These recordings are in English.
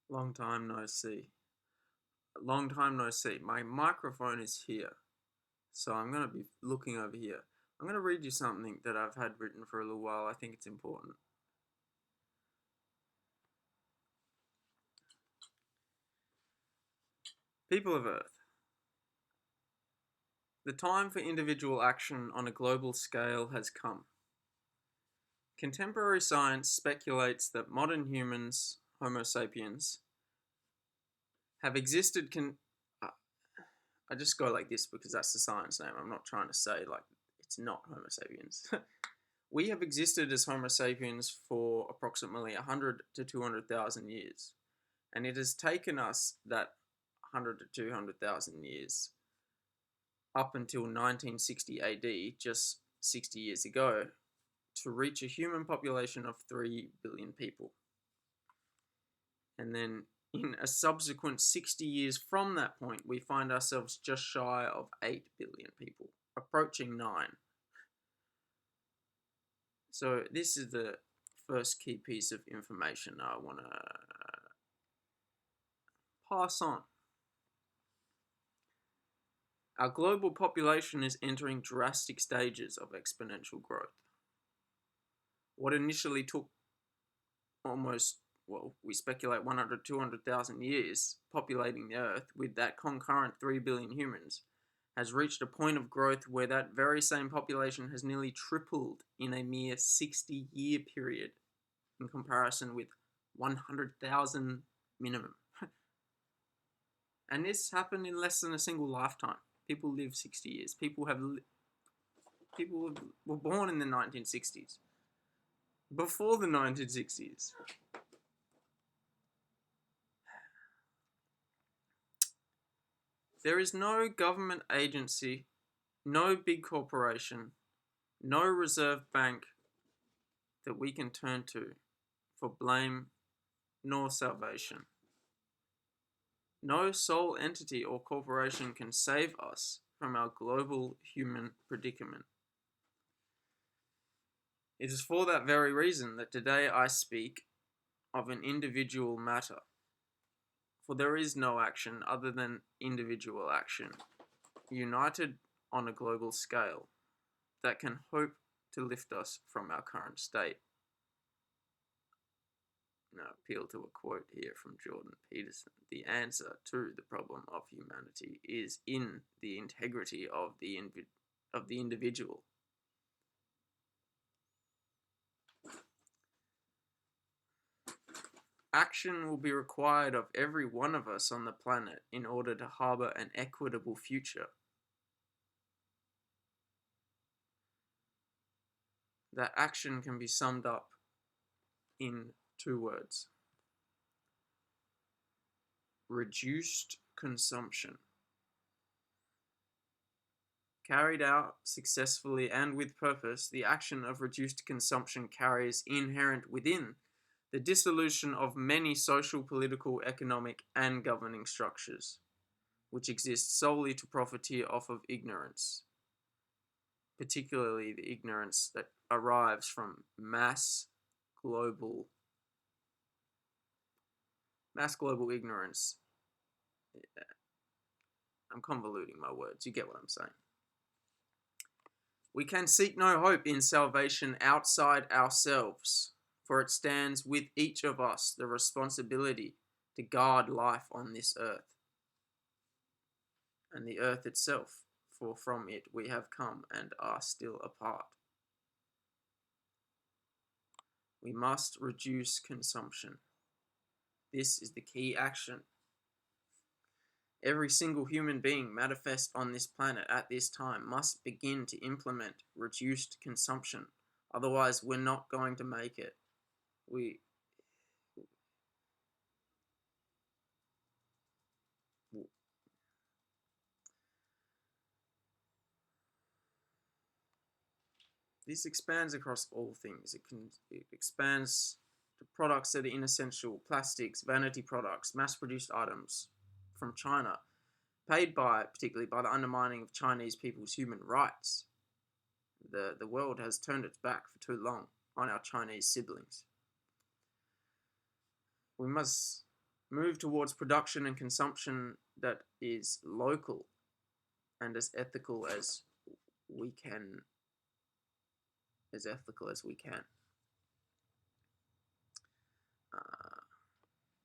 Long time no see. Long time no see. My microphone is here, so I'm going to be looking over here. I'm going to read you something that I've had written for a little while. I think it's important. People of Earth. The time for individual action on a global scale has come. Contemporary science speculates that modern humans, Homo sapiens, have existed. I just go like this because that's the science name. I'm not trying to say like it's not Homo sapiens. We have existed as Homo sapiens for approximately 100 to 200,000 years, and it has taken us that 100 to 200,000 years up until 1960 AD, just 60 years ago, to reach a human population of 3 billion people. And then in a subsequent 60 years from that point, we find ourselves just shy of 8 billion people, approaching 9. So this is the first key piece of information I want to pass on. Our global population is entering drastic stages of exponential growth. What initially took almost, well, we speculate 100, 200,000 years populating the Earth with that concurrent 3 billion humans has reached a point of growth where that very same population has nearly tripled in a mere 60-year period in comparison with 100,000 minimum. And this happened in less than a single lifetime. People live 60 years. People were born in the 1960s. Before the 1960s. There is no government agency, no big corporation, no reserve bank that we can turn to for blame nor salvation. No sole entity or corporation can save us from our global human predicament. It is for that very reason that today I speak of an individual matter. For there is no action other than individual action, united on a global scale, that can hope to lift us from our current state. Now, appeal to a quote here from Jordan Peterson. The answer to the problem of humanity is in the integrity of the individual. Action will be required of every one of us on the planet in order to harbour an equitable future. That action can be summed up in 2 words: reduced consumption. Carried out successfully and with purpose, the action of reduced consumption carries inherent within the dissolution of many social, political, economic, and governing structures, which exist solely to profiteer off of ignorance, particularly the ignorance that arrives from mass global ignorance. I'm convoluting my words, you get what I'm saying. We can seek no hope in salvation outside ourselves, for it stands with each of us the responsibility to guard life on this earth, and the earth itself, for from it we have come and are still a part. We must reduce consumption. This is the key action. Every single human being manifest on this planet at this time must begin to implement reduced consumption. Otherwise, we're not going to make it. This expands across all things. It expands to products that are inessential, plastics, vanity products, mass-produced items from China, paid by, particularly by the undermining of Chinese people's human rights. The world has turned its back for too long on our Chinese siblings. We must Move towards production and consumption that is local and as ethical as we can. Uh,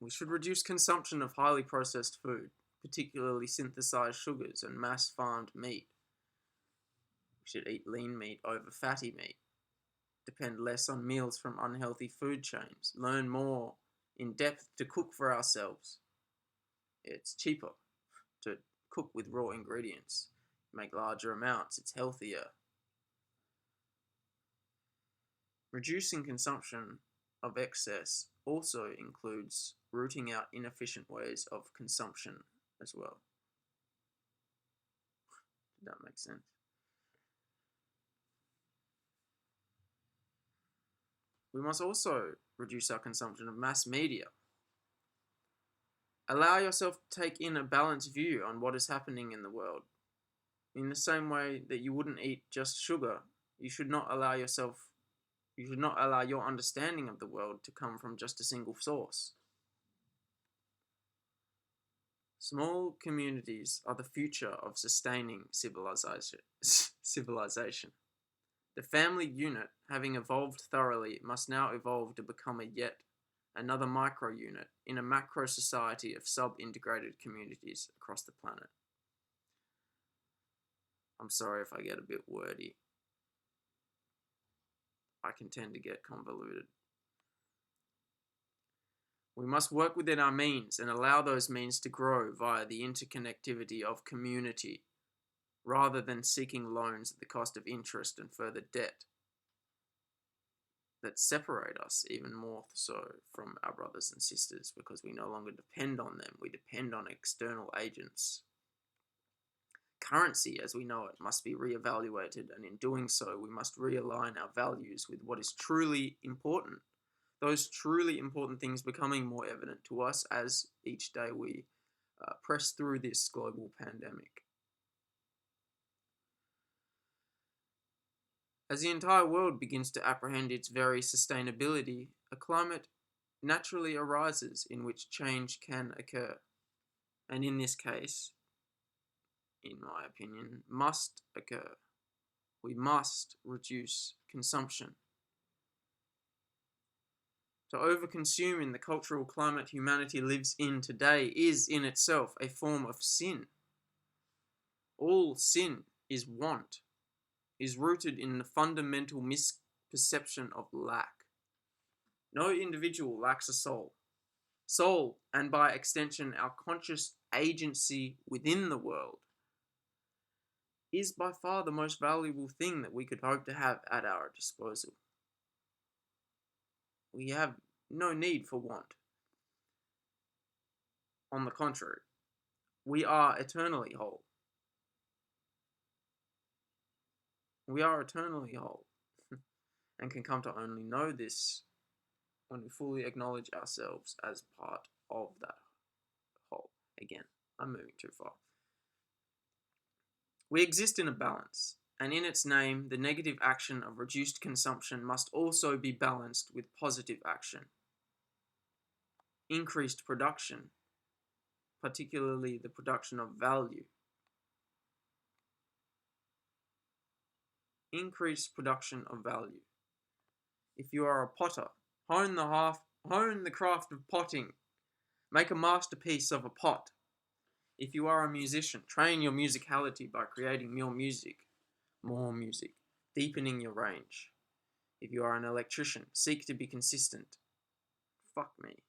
we should reduce consumption of highly processed food, particularly synthesized sugars and mass-farmed meat. We should eat lean meat over fatty meat. Depend less on meals from unhealthy food chains. Learn more in depth to cook for ourselves. It's cheaper to cook with raw ingredients. Make larger amounts. It's healthier. Reducing consumption of excess also includes rooting out inefficient ways of consumption as well. Did that make sense? We must also reduce our consumption of mass media. Allow yourself to take in a balanced view on what is happening in the world. In the same way that you wouldn't eat just sugar, you should not allow your understanding of the world to come from just a single source. Small communities are the future of sustaining civilization. The family unit, having evolved thoroughly, must now evolve to become a yet another micro-unit in a macro society of sub-integrated communities across the planet. I'm sorry if I get a bit wordy. I can tend to get convoluted. We must work within our means and allow those means to grow via the interconnectivity of community, rather than seeking loans at the cost of interest and further debt that separate us even more so from our brothers and sisters, because we no longer depend on them. We depend on external agents. Currency, as we know it, must be re-evaluated, and in doing so, we must realign our values with what is truly important. Those truly important things becoming more evident to us as each day we press through this global pandemic. As the entire world begins to apprehend its very sustainability, a climate naturally arises in which change can occur, and in this case, in my opinion, must occur. We must reduce consumption. To overconsume in the cultural climate humanity lives in today is in itself a form of sin. All sin is want, is rooted in the fundamental misperception of lack. No individual lacks a soul. Soul, and by extension our conscious agency within the world, is by far the most valuable thing that we could hope to have at our disposal. We have no need for want. On the contrary, we are eternally whole. We are eternally whole, and can come to only know this when we fully acknowledge ourselves as part of that whole. Again, I'm moving too far. We exist in a balance, and in its name, the negative action of reduced consumption must also be balanced with positive action. Increased production, particularly the production of value. Increased production of value. If you are a potter, hone the craft of potting. Make a masterpiece of a pot. If you are a musician, train your musicality by creating more music, deepening your range. If you are an electrician, seek to be consistent. Fuck me.